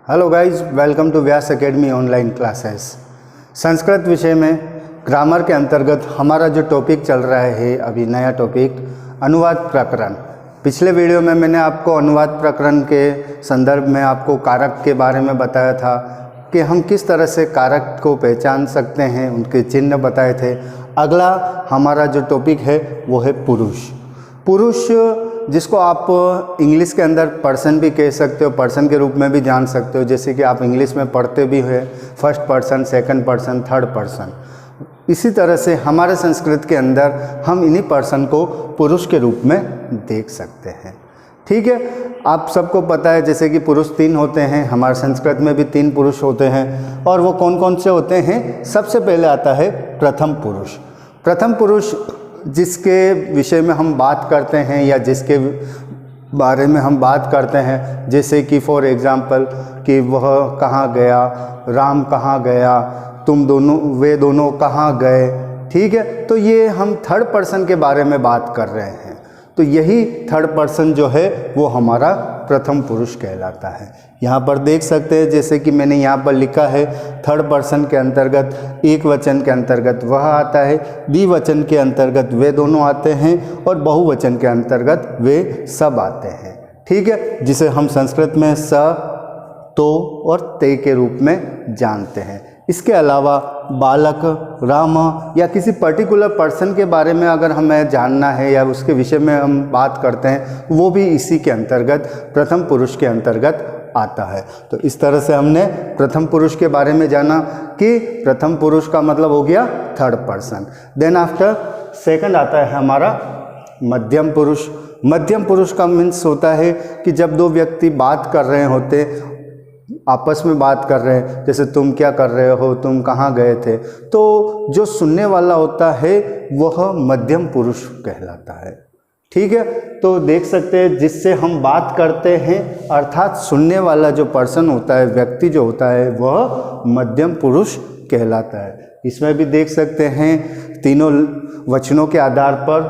Hello guys, welcome to Vyas academy online classes. Sanskrit विषय में grammar के अंतर्गत हमारा जो टॉपिक चल रहा है अभी नया टॉपिक अनुवाद प्रकरण। पिछले वीडियो में मैंने आपको अनुवाद प्रकरण के संदर्भ में आपको कारक के बारे में बताया था कि हम किस तरह से कारक को पहचान सकते हैं, उनके चिन्ह बताए थे। अगला हमारा जो टॉपिक है वो है पुरुष। पुरुष जिसको आप इंग्लिश के अंदर पर्सन भी कह सकते हो, पर्सन के रूप में भी जान सकते हो, जैसे कि आप इंग्लिश में पढ़ते भी हैं first person, second person, third person. इसी तरह से हमारे संस्कृत के अंदर हम इन्हीं पर्सन को पुरुष के रूप में देख सकते हैं। ठीक है, आप सबको पता है जैसे कि पुरुष 3 होते हैं, हमारे संस्कृत में भी 3 पुरुष होते हैं। और वो कौन कौन से होते हैं? सबसे पहले आता है प्रथम पुरुष। प्रथम पुरुष जिसके विषय में हम बात करते हैं या जिसके बारे में हम बात करते हैं, जैसे कि फॉर एग्ज़ाम्पल कि वह कहाँ गया, राम कहाँ गया, तुम दोनों, वे दोनों कहाँ गए। ठीक है, तो ये हम थर्ड पर्सन के बारे में बात कर रहे हैं। तो यही थर्ड पर्सन जो है वो हमारा प्रथम पुरुष कहलाता है। यहाँ पर देख सकते हैं जैसे कि मैंने यहाँ पर लिखा है, थर्ड पर्सन के अंतर्गत एक वचन के अंतर्गत वह आता है, द्विवचन के अंतर्गत वे दोनों आते हैं और बहुवचन के अंतर्गत वे सब आते हैं। ठीक है, जिसे हम संस्कृत में स, तो और ते के रूप में जानते हैं। इसके अलावा बालक, राम या किसी पर्टिकुलर पर्सन के बारे में अगर हमें जानना है या उसके विषय में हम बात करते हैं, वो भी इसी के अंतर्गत प्रथम पुरुष के अंतर्गत आता है। तो इस तरह से हमने प्रथम पुरुष के बारे में जाना कि प्रथम पुरुष का मतलब हो गया third person. Then after second आता है हमारा मध्यम पुरुष। मध्यम पुरुष का मीन्स होता है कि जब दो व्यक्ति बात कर रहे होते, आपस में बात कर रहे हैं, जैसे तुम क्या कर रहे हो, तुम कहाँ गए थे, तो जो सुनने वाला होता है वह मध्यम पुरुष कहलाता है। ठीक है, तो देख सकते हैं जिससे हम बात करते हैं अर्थात सुनने वाला जो पर्सन होता है, व्यक्ति जो होता है, वह मध्यम पुरुष कहलाता है। इसमें भी देख सकते हैं तीनों वचनों के आधार पर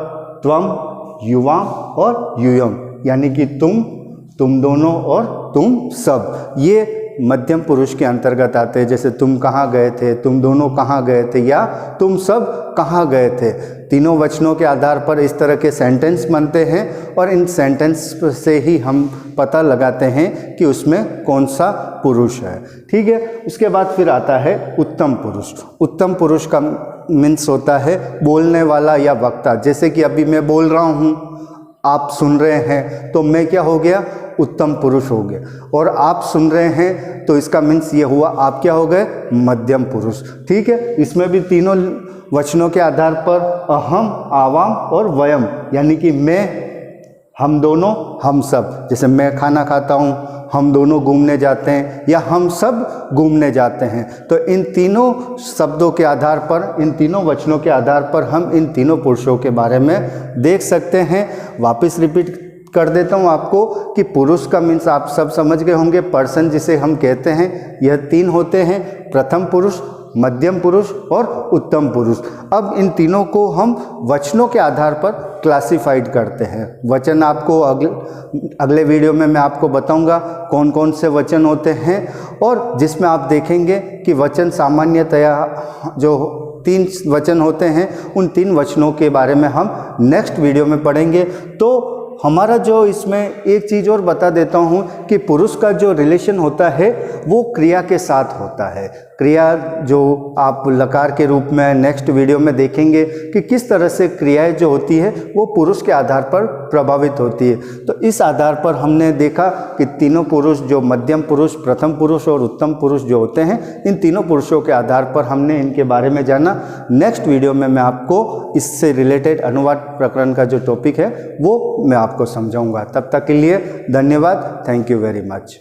त्वम, युवाम और यूयम, यानी कि तुम दोनों और तुम सब, ये मध्यम पुरुष के अंतर्गत आते हैं। जैसे तुम कहाँ गए थे, तुम दोनों कहाँ गए थे, या तुम सब कहाँ गए थे। तीनों वचनों के आधार पर इस तरह के सेंटेंस बनते हैं और इन सेंटेंस से ही हम पता लगाते हैं कि उसमें कौन सा पुरुष है। ठीक है, उसके बाद फिर आता है उत्तम पुरुष। उत्तम पुरुष का मीन्स होता है बोलने वाला या वक्ता। जैसे कि अभी मैं बोल रहा हूँ, आप सुन रहे हैं, तो मैं क्या हो गया? उत्तम पुरुष हो गया। और आप सुन रहे हैं तो इसका मीन्स ये हुआ आप क्या हो गए? मध्यम पुरुष। ठीक है, इसमें भी तीनों वचनों के आधार पर अहम, आवाम और वयम, यानी कि मैं, हम दोनों, हम सब। जैसे मैं खाना खाता हूँ, हम दोनों घूमने जाते हैं, या हम सब घूमने जाते हैं। तो इन तीनों शब्दों के आधार पर, इन तीनों वचनों के आधार पर हम इन तीनों पुरुषों के बारे में देख सकते हैं। वापस रिपीट कर देता हूँ आपको कि पुरुष का मीन्स आप सब समझ गए होंगे, पर्सन जिसे हम कहते हैं, यह 3 होते हैं, प्रथम पुरुष, मध्यम पुरुष और उत्तम पुरुष। अब इन तीनों को हम वचनों के आधार पर क्लासिफाइड करते हैं। वचन आपको अगले वीडियो में मैं आपको बताऊंगा कौन कौन से वचन होते हैं, और जिसमें आप देखेंगे कि वचन सामान्यतया जो 3 वचन होते हैं, उन 3 वचनों के बारे में हम नेक्स्ट वीडियो में पढ़ेंगे। तो हमारा जो इसमें एक चीज़ और बता देता हूँ कि पुरुष का जो रिलेशन होता है वो क्रिया के साथ होता है। क्रिया जो आप लकार के रूप में नेक्स्ट वीडियो में देखेंगे कि किस तरह से क्रियाएं जो होती है वो पुरुष के आधार पर प्रभावित होती है। तो इस आधार पर हमने देखा कि तीनों पुरुष, जो मध्यम पुरुष, प्रथम पुरुष और उत्तम पुरुष जो होते हैं, इन तीनों पुरुषों के आधार पर हमने इनके बारे में जाना। नेक्स्ट वीडियो में मैं आपको इससे रिलेटेड अनुवाद प्रकरण का जो टॉपिक है वो मैं आपको समझाऊंगा। तब तक के लिए धन्यवाद। Thank you very much.